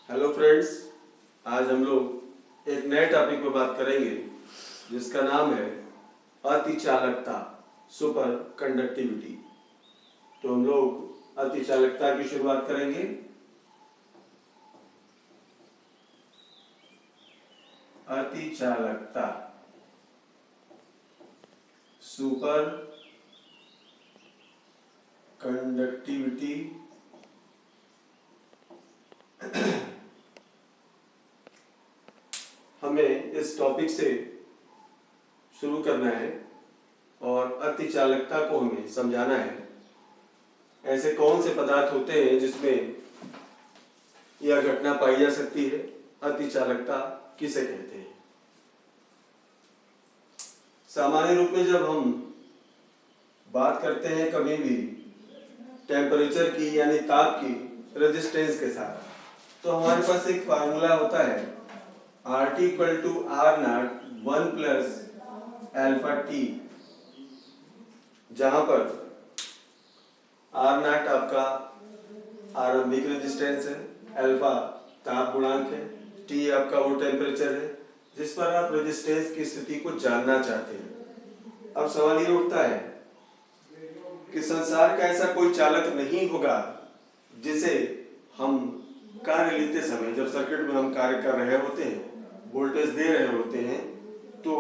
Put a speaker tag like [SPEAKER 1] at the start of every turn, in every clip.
[SPEAKER 1] Hello friends, आज हम लोग एक नए टॉपिक पर बात करेंगे जिसका नाम है अतिचालकता, सुपर कंडक्टिविटी। तो हम लोग अतिचालकता की शुरुआत करेंगे। अतिचालकता, सुपर कंडक्टिविटी हमें इस टॉपिक से शुरू करना है और अतिचालकता को हमें समझाना है। ऐसे कौन से पदार्थ होते हैं जिसमें यह घटना पाई जा सकती है, अतिचालकता किसे कहते हैं। सामान्य रूप में जब हम बात करते हैं कभी भी टेम्परेचर की यानी ताप की रेजिस्टेंस के साथ, तो हमारे पास एक फार्मूला होता है RT equal to R not 1 plus alpha T, जहां पर आर नॉट आपका आरंभिक रेजिस्टेंस है, अल्फा ताप गुणांक है, टी आपका वो टेम्परेचर है जिस पर आप रेजिस्टेंस की स्थिति को जानना चाहते हैं। अब सवाल ये उठता है कि संसार का ऐसा कोई चालक नहीं होगा जिसे हम कार्य लेते समय, जब सर्किट में हम कार्य कर रहे होते हैं, वोल्टेज दे रहे होते हैं, तो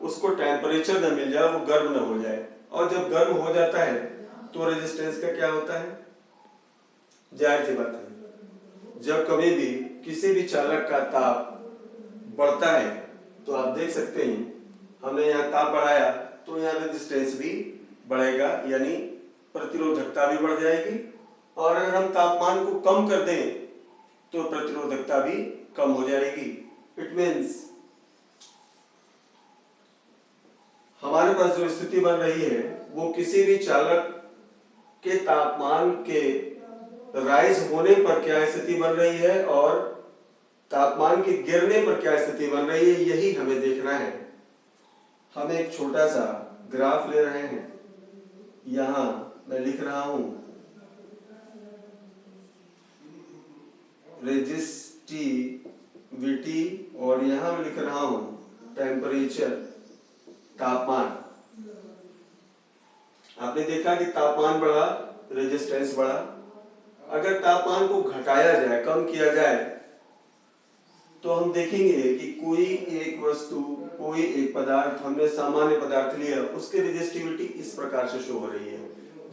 [SPEAKER 1] उसको टेम्परेचर न मिल जाए, वो गर्म न हो जाए। और जब गर्म हो जाता है तो रेजिस्टेंस का क्या होता है? जाहिर सी बात है, जब कभी भी किसी भी चालक का ताप बढ़ता है तो आप देख सकते हैं हमने यहाँ ताप बढ़ाया तो यहाँ रेजिस्टेंस भी बढ़ेगा, यानी प्रतिरोधकता भी बढ़ जाएगी। और अगर हम तापमान को कम कर दें तो प्रतिरोधकता भी कम हो जाएगी। इट मीन्स हमारे पास जो स्थिति बन रही है वो किसी भी चालक के तापमान के राइज होने पर क्या स्थिति बन रही है और तापमान के गिरने पर क्या स्थिति बन रही है, यही हमें देखना है। हम एक छोटा सा ग्राफ ले रहे हैं, यहां मैं लिख रहा हूं रेजिस्टिविटी और यहां मैं लिख रहा हूं टेम्परेचर, तापमान। आपने देखा कि तापमान बढ़ा, रेजिस्टेंस बढ़ा। अगर तापमान को घटाया जाए, कम किया जाए, तो हम देखेंगे कि कोई एक वस्तु, कोई एक पदार्थ, हमने सामान्य पदार्थ लिया, उसकी रेजिस्टिविटी इस प्रकार से शो हो रही है।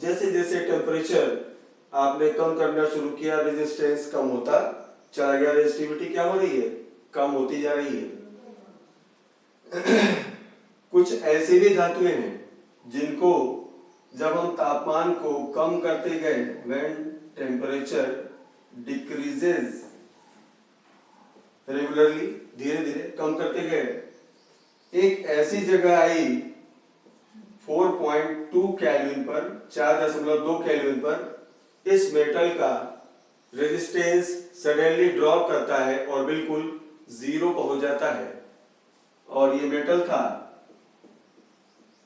[SPEAKER 1] जैसे जैसे टेम्परेचर आपने कम करना शुरू किया, रेजिस्टेंस कम होता चला गया, रेजिस्टिविटी क्या हो रही है? कम होती जा रही है। कुछ ऐसे भी धातुएं हैं जिनको जब हम तापमान को कम करते गए, व्हेन टेम्परेचर डिक्रीजेस रेगुलरली, धीरे धीरे कम करते गए, एक ऐसी जगह आई 4.2 केल्विन पर, 4.2 केल्विन पर इस मेटल का रेजिस्टेंस सडनली ड्रॉप करता है और बिल्कुल जीरो पहुंच जाता है। और ये मेटल था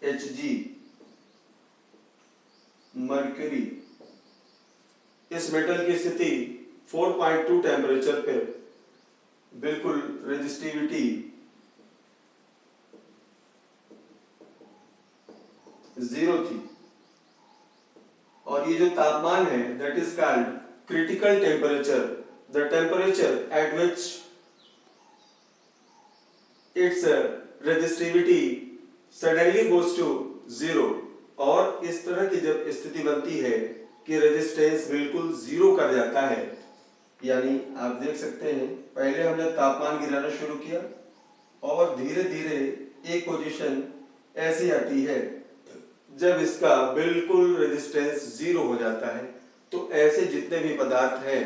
[SPEAKER 1] Hg, मर्क्यूरी। इस मेटल की स्थिति 4.2 टेम्परेचर पे बिल्कुल रेजिस्टिविटी जीरो थी। और ये जो तापमान है, that is called critical temperature, the temperature at which its resistivity suddenly goes to zero. और इस तरह की जब स्थिति बनती है कि रेजिस्टेंस बिल्कुल जीरो कर जाता है, यानी आप देख सकते हैं पहले हमने तापमान गिराना शुरू किया और धीरे धीरे एक पोजीशन ऐसी आती है जब इसका बिल्कुल रेजिस्टेंस जीरो हो जाता है। तो ऐसे जितने भी पदार्थ हैं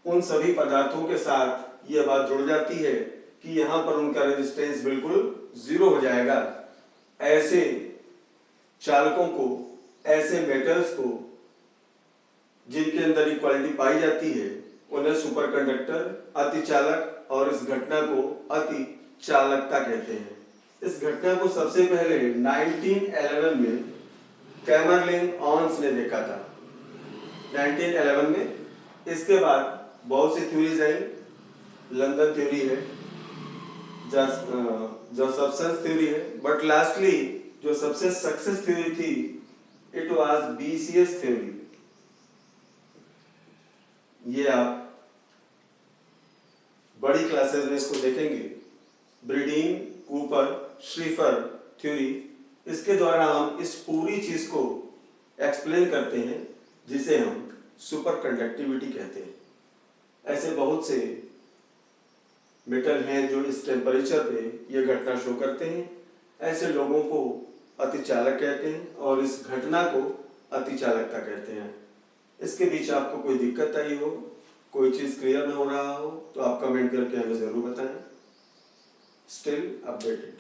[SPEAKER 1] उन सभी पदार्थों के साथ यह बात जुड़ जाती है कि यहाँ पर उनका रेजिस्टेंस बिल्कुल जीरो हो जाएगा। ऐसे चालकों को, ऐसे मेटल्स को जिनके अंदर इक्वालिटी पाई जाती है, उन्हें सुपर कंडक्टर, अतिचालक और इस घटना को अति चालकता कहते हैं। इस घटना को सबसे पहले 1911 में कैमरलिन ऑन्स ने देखा था, 1911 में। इसके बाद बहुत सी थ्योरीज आई, लंदन थ्योरी है, जो सब्सटेंस थ्योरी है, बट लास्टली जो सबसे सक्सेस थ्योरी थी इट वाज बीसीएस थ्योरी। ये आप बड़ी क्लासेस में इसको देखेंगे, ब्रीडिंग, कूपर, श्रीफर थ्योरी। इसके द्वारा हम इस पूरी चीज को एक्सप्लेन करते हैं जिसे हम सुपर कंडक्टिविटी कहते हैं। ऐसे बहुत से मेटल हैं जो इस टेम्परेचर पे ये घटना शो करते हैं। ऐसे लोगों को अतिचालक कहते हैं और इस घटना को अतिचालकता कहते हैं। इसके बीच आपको कोई दिक्कत आई हो, कोई चीज़ क्लियर न हो रहा हो तो आप कमेंट करके हमें ज़रूर बताएं। Still updated.